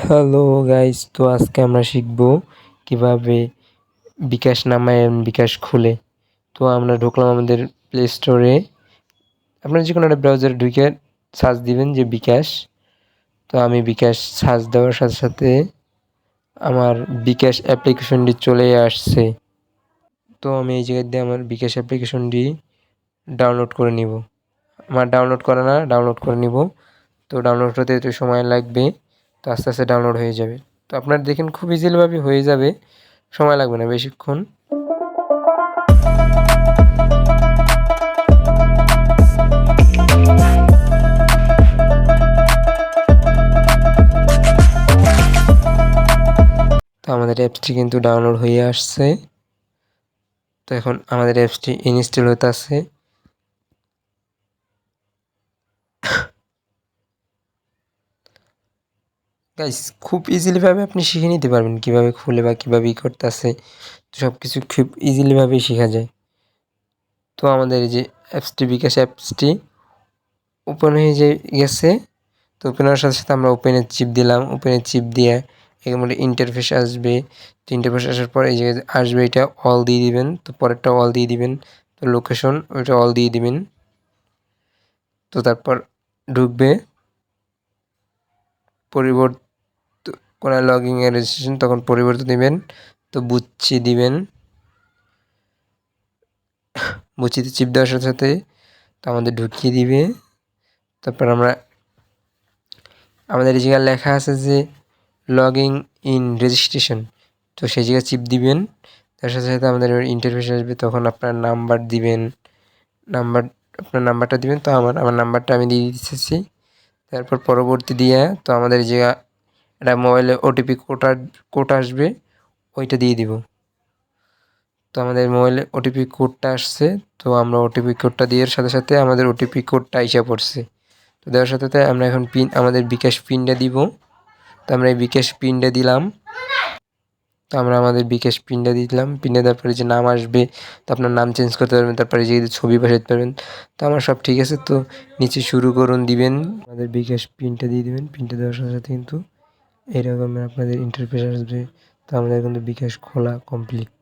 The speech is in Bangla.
হ্যালো গাইস, তো আজকে আমরা শিখব কিভাবে বিকাশ নামায় বিকাশ খুলে। তো আমরা ঢুকলাম আমাদের প্লে স্টোরে। আপনারা যে কোনো একটা ব্রাউজারে ঢুকে সার্চ দিবেন যে বিকাশ। তো আমি বিকাশ সার্চ দেওয়ার সাথে সাথে আমার বিকাশ অ্যাপ্লিকেশনটি চলে আসছে। তো আমি এই জায়গায় দিয়ে আমার বিকাশ অ্যাপ্লিকেশনটি ডাউনলোড করে নিব। আমার ডাউনলোড করে নিব। তো ডাউনলোড হতে একটু সময় লাগবে, তো আস্তে আস্তে ডাউনলোড হয়ে যাবে। তো আপনারা দেখেন খুব ইজিলিভাবে হয়ে যাবে, সময় লাগবে না বেশিক্ষণ। তো আমাদের অ্যাপসটি কিন্তু ডাউনলোড হয়ে আসছে। তো এখন আমাদের অ্যাপসটি ইনস্টল হতে আছে। গাইস, খুব ইজিলিভাবে আপনি শিখে নিতে পারবেন কীভাবে খুলে বা কীভাবে করতে আছে। সব কিছু খুব ইজিলিভাবেই শেখা যায়। তো আমাদের এই যে বিকাশ অ্যাপসটি ওপেন হয়ে গেছে। তো ওপেন হওয়ার সাথে সাথে আমরা ওপেনের চিপ দিলাম। ওপেনের চিপ দিয়ে এর মধ্যে ইন্টারফেস আসবে। তো ইন্টারফেস আসার পর এই জায়গায় আসবে, এটা অল দিয়ে দিবেন। তো পরেরটা অল দিয়ে দিবেন। তো লোকেশন ওইটা অল দিয়ে দিবেন। তো তারপর ঢুকবে করা লগইন এর রেজিস্ট্রেশন, তখন পরিবর্তন দিবেন। তো বুচ্ছি দিবেন। বুচ্ছিতে চিপ দেওয়ার সাথে সাথে তো আমাদের ঢুকিয়ে দিবে। তারপর আমাদের এই জায়গায় লেখা আছে যে লগইন ইন রেজিস্ট্রেশন, তো সেই জায়গায় চিপ দিবেন। তার সাথে সাথে আমাদের ইন্টারফেস আসবে, তখন আপনার নাম্বার দিবেন। আপনার নাম্বারটা দিবেন। তো আমার নাম্বারটা আমি দিয়ে দিতেছি। তারপর পরবর্তী দিয়ে তো আমাদের যে একটা মোবাইলে ওটিপি কোড আসবে, ওইটা দিয়ে দিব। তো আমাদের মোবাইলে ওটিপি কোডটা আসছে। তো আমরা ওটিপি কোডটা দেওয়ার সাথে সাথে আমাদের ওটিপি কোডটা এসে পড়ছে। তো দেওয়ার সাথে সাথে আমরা এখন আমাদের বিকাশ পিনটা দিব। তো আমরা এই বিকাশ পিনটা দিলাম। তো আমরা আমাদের বিকাশ পিনটা দিলাম। পিনে দেওয়ার পরে যে নাম আসবে, তো আপনার নাম চেঞ্জ করতে পারবেন। তারপরে যে ছবি বসাতে পারবেন। তো আমার সব ঠিক আছে। তো নিচে শুরু করুন দিবেন। আমাদের বিকাশ পিনটা দিয়ে দিবেন। পিনটা দেওয়ার সাথে সাথে কিন্তু এরকম আপনাদের ইন্টারফেস আসবে। তো আমাদের কিন্তু বিকাশ খোলা কমপ্লিট।